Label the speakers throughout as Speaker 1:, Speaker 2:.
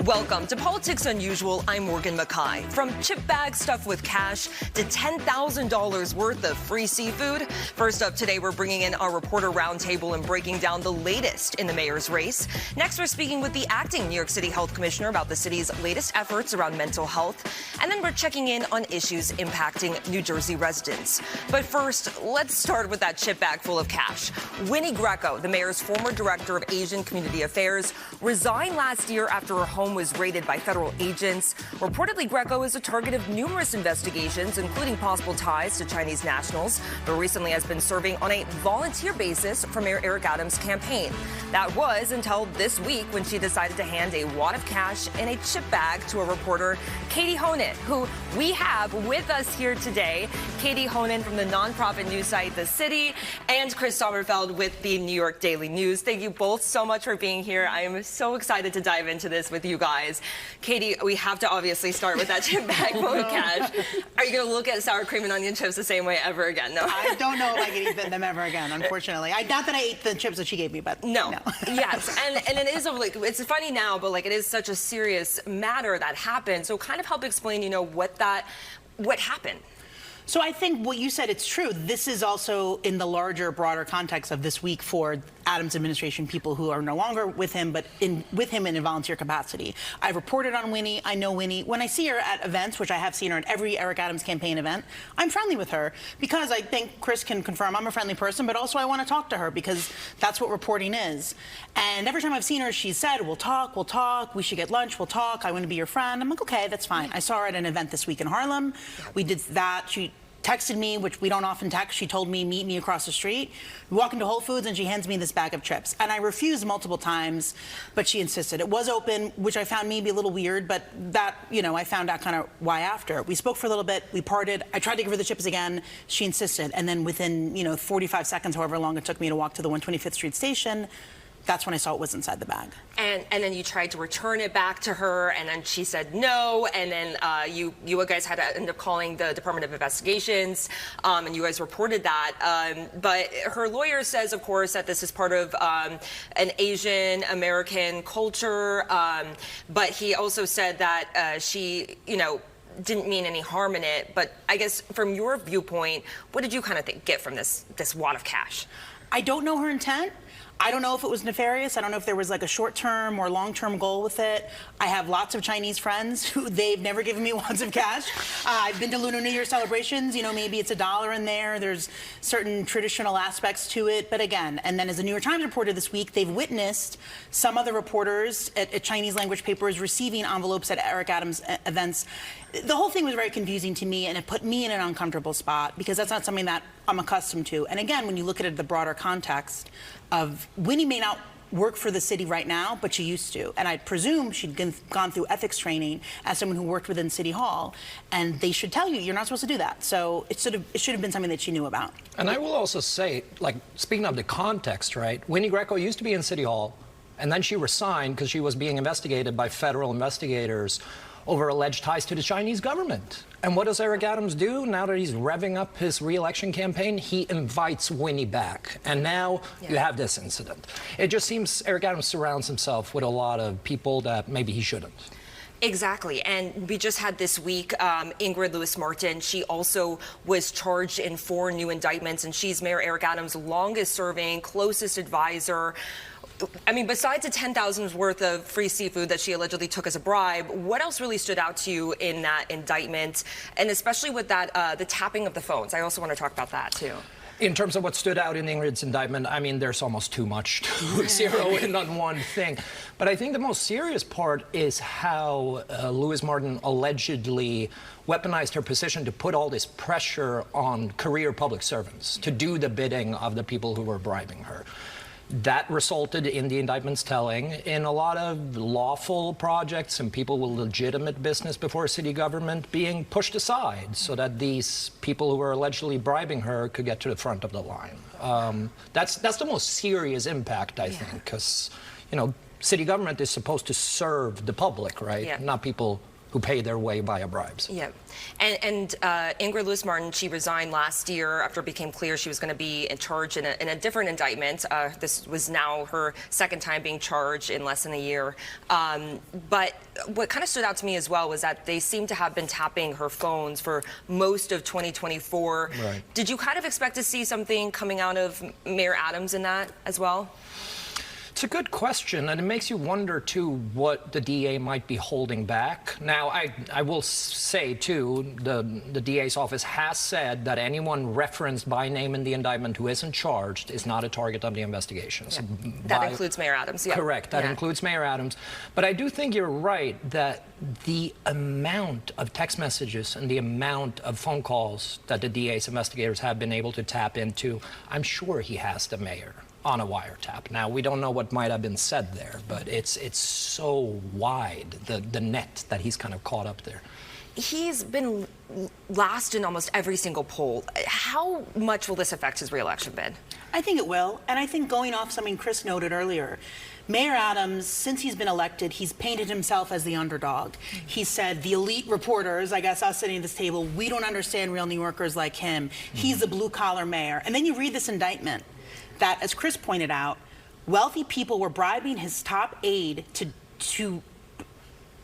Speaker 1: Welcome to Politics Unusual. I'm Morgan McKay. From chip bags stuffed with cash to $10,000 worth of free seafood. First up today, we're bringing in our reporter roundtable and breaking down the latest in the mayor's race. Next, we're speaking with the acting New York City Health Commissioner about the city's latest efforts around mental health. And then we're checking in on issues impacting New Jersey residents. But first, let's start with that chip bag full of cash. Winne Greco, the mayor's former director of Asian Community Affairs, resigned last year after her home was raided by federal agents. Reportedly, Greco is a target of numerous investigations, including possible ties to Chinese nationals, but recently has been serving on a volunteer basis for Mayor Eric Adams' campaign. That was until this week when she decided to hand a wad of cash in a chip bag to a reporter, Katie Honan, who we have with us here today. Katie Honan from the nonprofit news site The City, and Chris Sommerfeld with the New York Daily News. Thank you both so much for being here. I am so excited to dive into this with you guys. Katie, we have to obviously start with that chip bag full of cash. Are you going to look at sour cream and onion chips the same way ever again? No.
Speaker 2: I don't know if I can eat them ever again, unfortunately. Not that I ate the chips that she gave me, but no.
Speaker 1: Yes, and it is like, it's funny now, but like it is such a serious matter that happened. So kind of help explain, what happened.
Speaker 2: So I think what you said, it's true. This is also in the larger, broader context of this week for Adams' administration, people who are no longer with him, but with him in a volunteer capacity. I've reported on Winne. I know Winne. When I see her at events, which I have seen her at every Eric Adams campaign event, I'm friendly with her because I think Chris can confirm I'm a friendly person, but also I want to talk to her because that's what reporting is. And every time I've seen her, she's said, we'll talk, we should get lunch, we'll talk, I want to be your friend. I'm like, okay, that's fine. I saw her at an event this week in Harlem. We did that. She texted me, which we don't often text. She told me, meet me across the street. We walk into Whole Foods and she hands me this bag of chips. And I refused multiple times, but she insisted. It was open, which I found maybe a little weird, but that, I found out kind of why after. We spoke for a little bit, we parted. I tried to give her the chips again. She insisted. And then within, 45 seconds, however long it took me to walk to the 125th Street station, that's when I saw it was inside the bag.
Speaker 1: And then you tried to return it back to her, and then she said no, and then you guys had to end up calling the Department of Investigations, and you guys reported that. But her lawyer says, of course, that this is part of an Asian American culture, but he also said that she, didn't mean any harm in it. But I guess from your viewpoint, what did you kind of get from this wad of cash?
Speaker 2: I don't know her intent. I don't know if it was nefarious. I don't know if there was like a short-term or long-term goal with it. I have lots of Chinese friends who they've never given me wads of cash. I've been to Lunar New Year celebrations. Maybe it's $1 in there. There's certain traditional aspects to it. But again, and then as the New York Times reported this week, they've witnessed some other reporters at Chinese language papers receiving envelopes at Eric Adams events. The whole thing was very confusing to me, and it put me in an uncomfortable spot because that's not something that I'm accustomed to. And again, when you look at it in the broader context of Winne may not work for the city right now, but she used to. And I presume she'd gone through ethics training as someone who worked within City Hall. And they should tell you, you're not supposed to do that. So it should have been something that she knew about.
Speaker 3: And I will also say, speaking of the context, right? Winne Greco used to be in City Hall, and then she resigned because she was being investigated by federal investigators over alleged ties to the Chinese government. And what does Eric Adams do now that he's revving up his re-election campaign? He invites Winne back. And now you have this incident. It just seems Eric Adams surrounds himself with a lot of people that maybe he shouldn't.
Speaker 1: Exactly. And we just had this week Ingrid Lewis-Martin. She also was charged in 4 new indictments, and she's Mayor Eric Adams' longest serving, closest advisor. I mean, besides the $10,000 worth of free seafood that she allegedly took as a bribe, what else really stood out to you in that indictment? And especially with that, the tapping of the phones. I also want to talk about that, too.
Speaker 3: In terms of what stood out in Ingrid's indictment, I mean, there's almost too much to zero in on one thing. But I think the most serious part is how Lewis-Martin allegedly weaponized her position to put all this pressure on career public servants to do the bidding of the people who were bribing her. That resulted in the indictments telling in a lot of lawful projects and people with legitimate business before city government being pushed aside so that these people who were allegedly bribing her could get to the front of the line. That's the most serious impact, I think, because, city government is supposed to serve the public, right? Not people who pay their way via bribes.
Speaker 1: Yeah. And Ingrid Lewis-Martin, she resigned last year after it became clear she was going to be in charge in a different indictment. This was now her second time being charged in less than a year. But what kind of stood out to me as well was that they seem to have been tapping her phones for most of 2024.
Speaker 3: Right.
Speaker 1: Did you kind of expect to see something coming out of Mayor Adams in that as well?
Speaker 3: It's a good question, and it makes you wonder, too, what the DA might be holding back. Now, I will say, too, the DA's office has said that anyone referenced by name in the indictment who isn't charged is not a target of the investigation.
Speaker 1: Yeah.
Speaker 3: So
Speaker 1: That includes Mayor Adams, yeah.
Speaker 3: Correct, that includes Mayor Adams. But I do think you're right that the amount of text messages and the amount of phone calls that the DA's investigators have been able to tap into, I'm sure he has the mayor on a wiretap. Now, we don't know what might have been said there, but it's so wide, the net that he's kind of caught up there.
Speaker 1: He's been last in almost every single poll. How much will this affect his re-election bid?
Speaker 2: I think it will, and I think going off something Chris noted earlier, Mayor Adams, since he's been elected, he's painted himself as the underdog. He said the elite reporters, I guess us sitting at this table, we don't understand real New Yorkers like him. He's the blue-collar mayor. And then you read this indictment that, as Chris pointed out, wealthy people were bribing his top aide to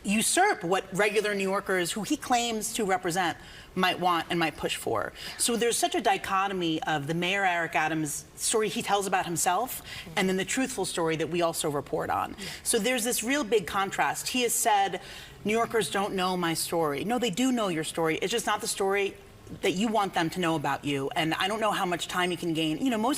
Speaker 2: usurp what regular New Yorkers, who he claims to represent, might want and might push for. So there's such a dichotomy of the Mayor Eric Adams story he tells about himself and then the truthful story that we also report on. So there's this real big contrast. He has said, New Yorkers don't know my story. No, they do know your story. It's just not the story that you want them to know about you, and I don't know how much time he can gain. You know,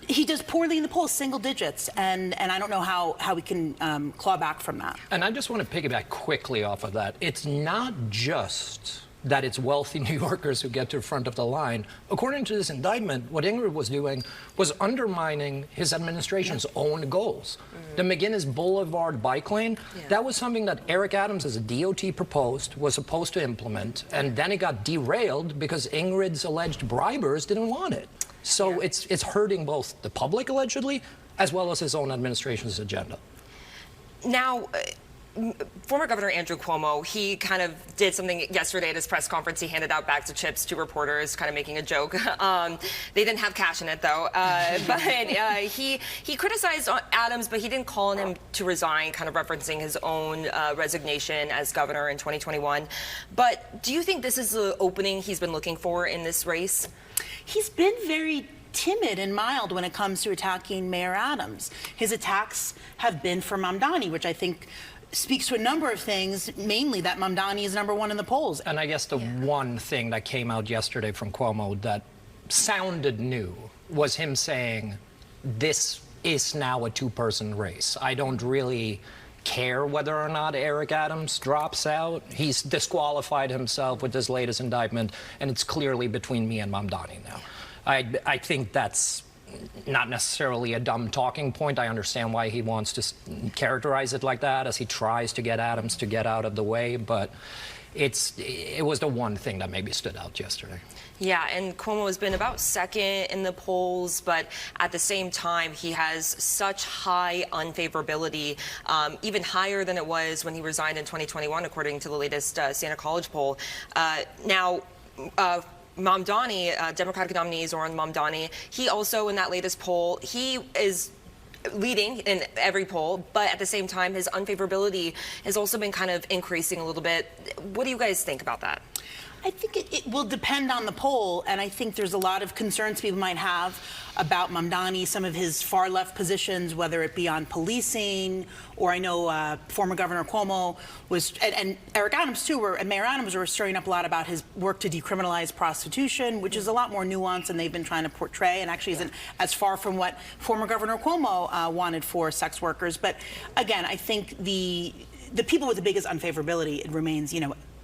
Speaker 2: he does poorly in the polls, single digits, and I don't know how we can claw back from that.
Speaker 3: And I just want to piggyback quickly off of that. It's not just that it's wealthy New Yorkers who get to the front of the line. According to this indictment, what Ingrid was doing was undermining his administration's own goals. The McGinnis Boulevard bike lane, that was something that Eric Adams as a DOT proposed, was supposed to implement, and then it got derailed because Ingrid's alleged bribers didn't want it. So it's hurting both the public, allegedly, as well as his own administration's agenda.
Speaker 1: Now, former Governor Andrew Cuomo, he kind of did something yesterday at his press conference. He handed out bags of chips to reporters, kind of making a joke. They didn't have cash in it, though. But he criticized Adams, but he didn't call on him to resign, kind of referencing his own resignation as governor in 2021. But do you think this is the opening he's been looking for in this race?
Speaker 2: He's been very timid and mild when it comes to attacking Mayor Adams. His attacks have been for Mamdani, which I think speaks to a number of things, mainly that Mamdani is #1 in the polls.
Speaker 3: And I guess the one thing that came out yesterday from Cuomo that sounded new was him saying, this is now a two-person race. I don't really care whether or not Eric Adams drops out. He's disqualified himself with this latest indictment, and it's clearly between me and Mamdani now. I think that's not necessarily a dumb talking point. I understand why he wants to characterize it like that as he tries to get Adams to get out of the way, but it was the one thing that maybe stood out yesterday.
Speaker 1: Yeah, and Cuomo has been about second in the polls, but at the same time, he has such high unfavorability, even higher than it was when he resigned in 2021, according to the latest Santa College poll. Mamdani, Democratic nominee Zoran Mamdani, he also in that latest poll, he is leading in every poll, but at the same time, his unfavorability has also been kind of increasing a little bit. What do you guys think about that?
Speaker 2: I think it will depend on the poll, and I think there's a lot of concerns people might have about Mamdani, some of his far-left positions, whether it be on policing, or I know former Governor Cuomo was, and Eric Adams too, and Mayor Adams were stirring up a lot about his work to decriminalize prostitution, which is a lot more nuanced than they've been trying to portray, and actually isn't as far from what former Governor Cuomo wanted for sex workers. But again, I think the people with the biggest unfavorability, it remains,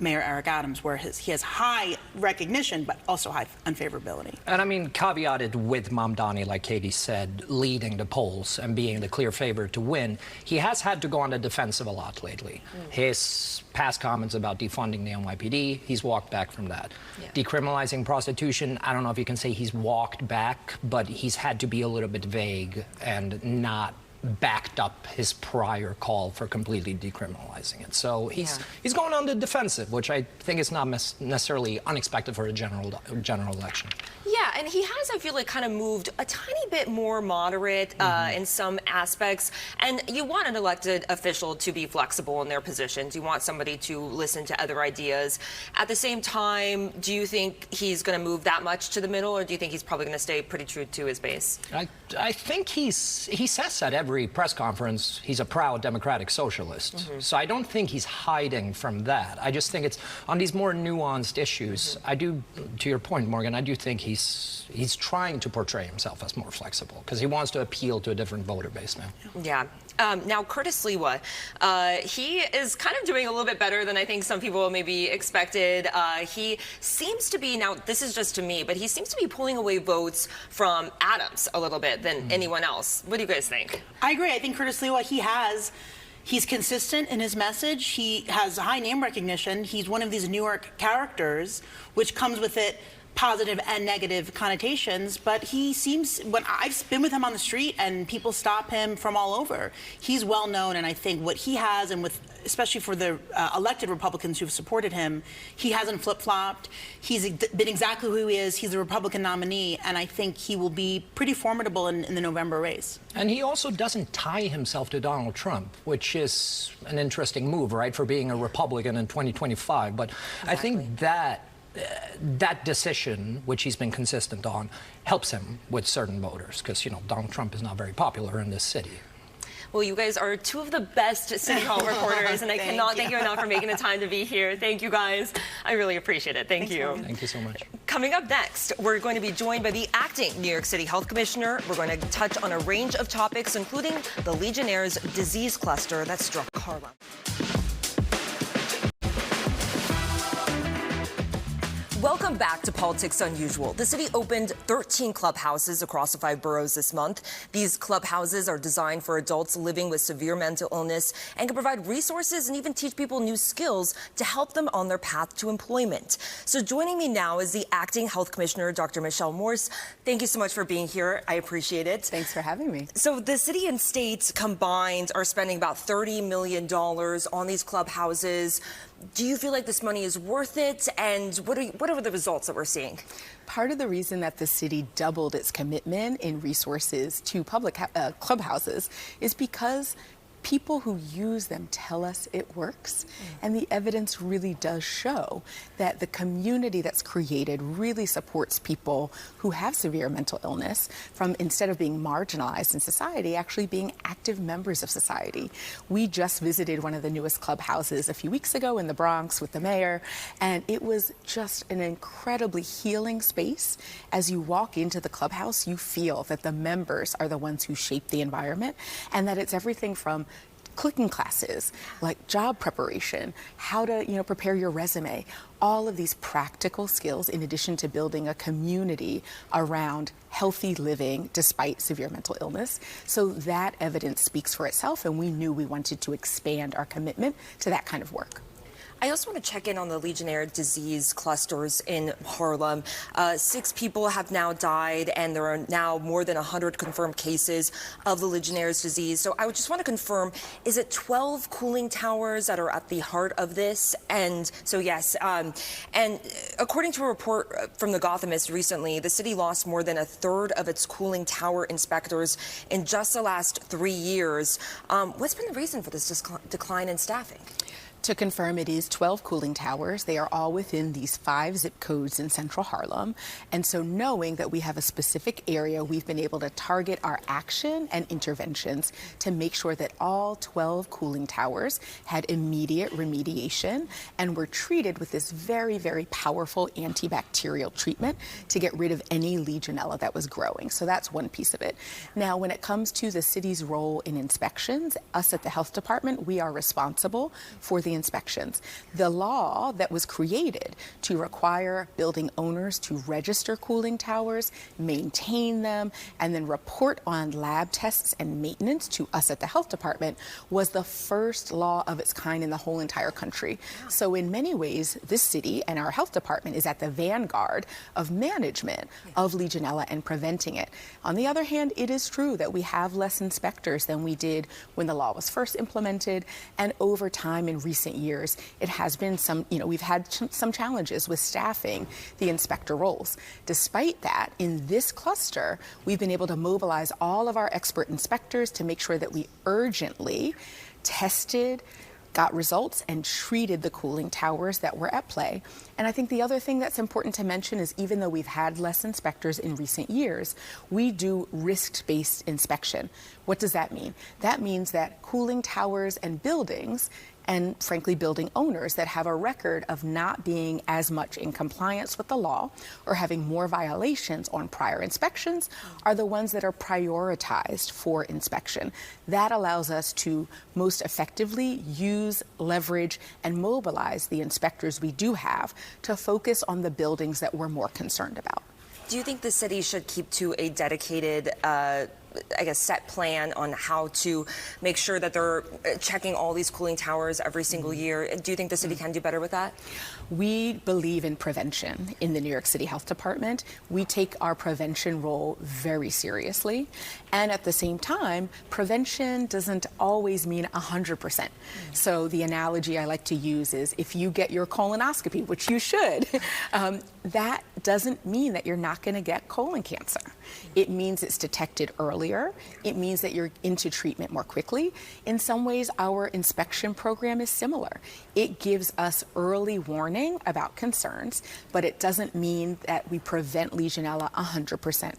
Speaker 2: Mayor Eric Adams, where he has high recognition, but also high unfavorability.
Speaker 3: And I mean, caveated with Mamdani, like Katie said, leading the polls and being the clear favorite to win, he has had to go on the defensive a lot lately. His past comments about defunding the NYPD, he's walked back from that. Decriminalizing prostitution, I don't know if you can say he's walked back, but he's had to be a little bit vague and not backed up his prior call for completely decriminalizing it. So he's going on the defensive, which I think is not necessarily unexpected for a general election.
Speaker 1: Yeah, and he has, I feel like, kind of moved a tiny bit more moderate in some aspects. And you want an elected official to be flexible in their positions. You want somebody to listen to other ideas. At the same time, do you think he's going to move that much to the middle, or do you think he's probably going to stay pretty true to his base?
Speaker 3: I think he says at every press conference he's a proud democratic socialist. So I don't think he's hiding from that. I just think it's on these more nuanced issues. I do, to your point, Morgan, I do think he's trying to portray himself as more flexible because he wants to appeal to a different voter base now.
Speaker 1: Yeah. Now, Curtis Lewa, he is kind of doing a little bit better than I think some people maybe expected. He seems to be, now this is just to me, but he seems to be pulling away votes from Adams a little bit than anyone else. What do you guys think?
Speaker 2: I agree. I think Curtis Lewa, he's consistent in his message. He has high name recognition. He's one of these New York characters, which comes with it positive and negative connotations, but he seems, when I've been with him on the street and people stop him from all over, he's well known, and I think what he has, and with especially for the elected Republicans who've supported him, he hasn't flip-flopped. He's been exactly who he is. He's a Republican nominee, and I think he will be pretty formidable in the November race.
Speaker 3: And he also doesn't tie himself to Donald Trump, which is an interesting move, right, for being a Republican in 2025. But exactly. I think that decision, which he's been consistent on, helps him with certain voters because, you know, Donald Trump is not very popular in this city.
Speaker 1: Well, you guys are two of the best City Hall reporters, and I cannot thank you enough for making the time to be here. Thank you, guys. I really appreciate it. Thank you.
Speaker 3: Thank you so much.
Speaker 1: Coming up next, we're going to be joined by the acting New York City Health Commissioner. We're going to touch on a range of topics, including the Legionnaire's disease cluster that struck Harlem. Welcome back to Politics Unusual. The city opened 13 clubhouses across the 5 boroughs this month. These clubhouses are designed for adults living with severe mental illness and can provide resources and even teach people new skills to help them on their path to employment. So joining me now is the acting health commissioner, Dr. Michelle Morse. Thank you so much for being here. I appreciate it.
Speaker 4: Thanks for having me.
Speaker 1: So the city and state combined are spending about $30 million on these clubhouses. Do you feel like this money is worth it? And what are the results that we're seeing?
Speaker 4: Part of the reason that the city doubled its commitment in resources to public clubhouses is because people who use them tell us it works. And the evidence really does show that the community that's created really supports people who have severe mental illness from, instead of being marginalized in society, actually being active members of society. We just visited one of the newest clubhouses a few weeks ago in the Bronx with the mayor, and it was just an incredibly healing space. As you walk into the clubhouse, you feel that the members are the ones who shape the environment, and that it's everything from cooking classes, like job preparation, how to, prepare your resume, all of these practical skills in addition to building a community around healthy living despite severe mental illness. So that evidence speaks for itself, and we knew we wanted to expand our commitment to that kind of work.
Speaker 1: I also want to check in on the Legionnaire disease clusters in Harlem. 6 people have now died, and there are now more than 100 confirmed cases of the Legionnaire's disease. So I would just want to confirm, is it 12 cooling towers that are at the heart of this? And so, yes, and according to a report from the Gothamist recently, the city lost more than 1/3 of its cooling tower inspectors in just the last 3 years. What's been the reason for this decline in staffing?
Speaker 4: To confirm, it is 12 cooling towers. They are all within these 5 zip codes in central Harlem. And so knowing that we have a specific area, we've been able to target our action and interventions to make sure that all 12 cooling towers had immediate remediation and were treated with this very, very powerful antibacterial treatment to get rid of any Legionella that was growing. So that's one piece of it. Now, when it comes to the city's role in inspections, us at the health department, we are responsible for the the inspections. The law that was created to require building owners to register cooling towers, maintain them, and then report on lab tests and maintenance to us at the health department was the first law of its kind in the whole entire country. So in many ways, this city and our health department is at the vanguard of management of Legionella and preventing it. On the other hand, it is true that we have less inspectors than we did when the law was first implemented, and over time in recent years, it has been we've had some challenges with staffing the inspector roles. Despite that, in this cluster, we've been able to mobilize all of our expert inspectors to make sure that we urgently tested, got results, and treated the cooling towers that were at play. And I think the other thing that's important to mention is even though we've had less inspectors in recent years, we do risk-based inspection. What does that mean? That means that cooling towers and buildings, and frankly building owners that have a record of not being as much in compliance with the law or having more violations on prior inspections are the ones that are prioritized for inspection. That allows us to most effectively use, leverage, and mobilize the inspectors we do have to focus on the buildings that we're more concerned about.
Speaker 1: Do you think the city should keep to a dedicated set plan on how to make sure that they're checking all these cooling towers every single year? Do you think the city can do better with that?
Speaker 4: We believe in prevention in the New York City Health Department. We take our prevention role very seriously. And at the same time, prevention doesn't always mean 100%. So the analogy I like to use is if you get your colonoscopy, which you should, that doesn't mean that you're not going to get colon cancer. It means it's detected earlier. It means that you're into treatment more quickly. In some ways, our inspection program is similar. It gives us early warning about concerns, but it doesn't mean that we prevent Legionella 100%.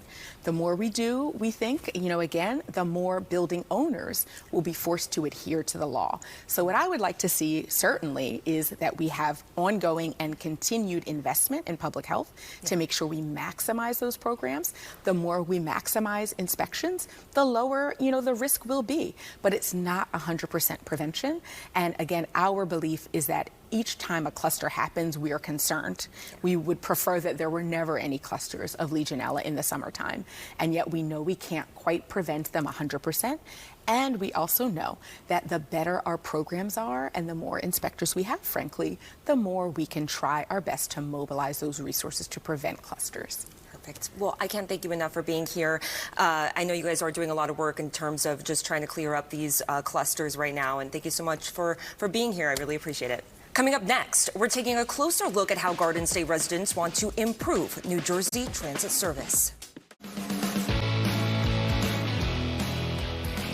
Speaker 4: The more we do, we think, again, the more building owners will be forced to adhere to the law. So what I would like to see, certainly, is that we have ongoing and continued investment in public health to make sure we maximize those programs. The more we maximize inspections, the lower, the risk will be. But it's not 100% prevention. And again, our belief is that each time a cluster happens, we are concerned. We would prefer that there were never any clusters of Legionella in the summertime. And yet we know we can't quite prevent them 100%. And we also know that the better our programs are and the more inspectors we have, frankly, the more we can try our best to mobilize those resources to prevent clusters.
Speaker 1: Perfect. Well, I can't thank you enough for being here. I know you guys are doing a lot of work in terms of just trying to clear up these clusters right now. And thank you so much for being here. I really appreciate it. Coming up next, we're taking a closer look at how Garden State residents want to improve New Jersey transit service.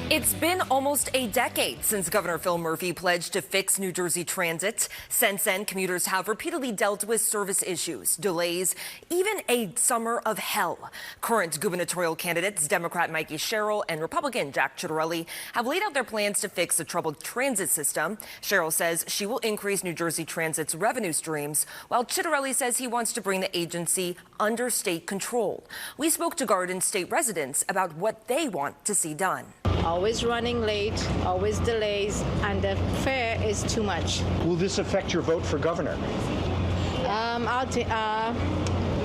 Speaker 1: It's been almost a decade since Governor Phil Murphy pledged to fix New Jersey transit. Since then, commuters have repeatedly dealt with service issues, delays, even a summer of hell. Current gubernatorial candidates, Democrat Mikey Sherrill and Republican Jack Ciattarelli, have laid out their plans to fix the troubled transit system. Sherrill says she will increase New Jersey Transit's revenue streams, while Ciattarelli says he wants to bring the agency under state control. We spoke to Garden State residents about what they want to see done.
Speaker 5: Always running late, always delays, and the fare is too much.
Speaker 6: Will this affect your vote for governor?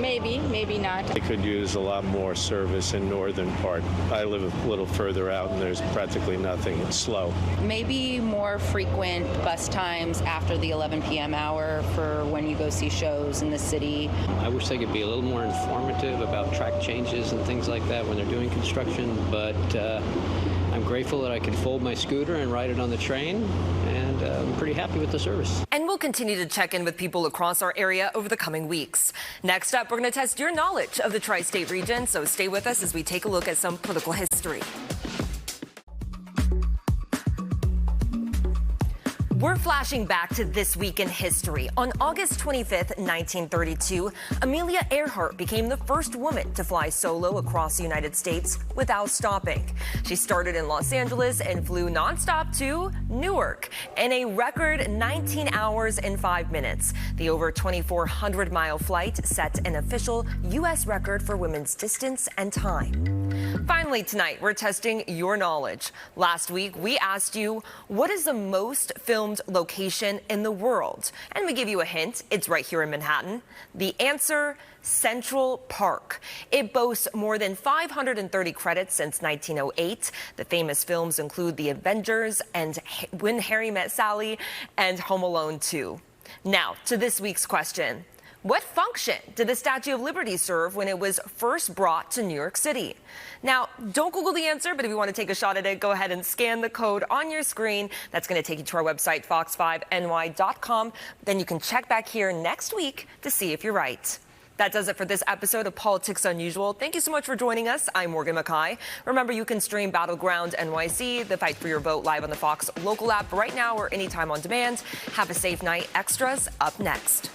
Speaker 5: Maybe not.
Speaker 7: They could use a lot more service in northern part. I live a little further out and there's practically nothing. It's slow.
Speaker 8: Maybe more frequent bus times after the 11 p.m. hour for when you go see shows in the city.
Speaker 9: I wish they could be a little more informative about track changes and things like that when they're doing construction, but I'm grateful that I can fold my scooter and ride it on the train, and I'm pretty happy with the service.
Speaker 1: And we'll continue to check in with people across our area over the coming weeks. Next up, we're going to test your knowledge of the tri-state region, so stay with us as we take a look at some political history. We're flashing back to this week in history. On August 25th, 1932, Amelia Earhart became the first woman to fly solo across the United States without stopping. She started in Los Angeles and flew nonstop to Newark in a record 19 hours and 5 minutes. The over 2,400-mile flight set an official U.S. record for women's distance and time. Finally tonight, we're testing your knowledge. Last week, we asked you, what is the most filmed location in the world? And we give you a hint. It's right here in Manhattan. The answer, Central Park. It boasts more than 530 credits since 1908. The famous films include The Avengers and When Harry Met Sally and Home Alone 2. Now, to this week's question. What function did the Statue of Liberty serve when it was first brought to New York City? Now, don't Google the answer, but if you want to take a shot at it, go ahead and scan the code on your screen. That's going to take you to our website, fox5ny.com. Then you can check back here next week to see if you're right. That does it for this episode of Politics Unusual. Thank you so much for joining us. I'm Morgan McKay. Remember, you can stream Battleground NYC, the fight for your vote, live on the Fox local app right now or anytime on demand. Have a safe night. Extras up next.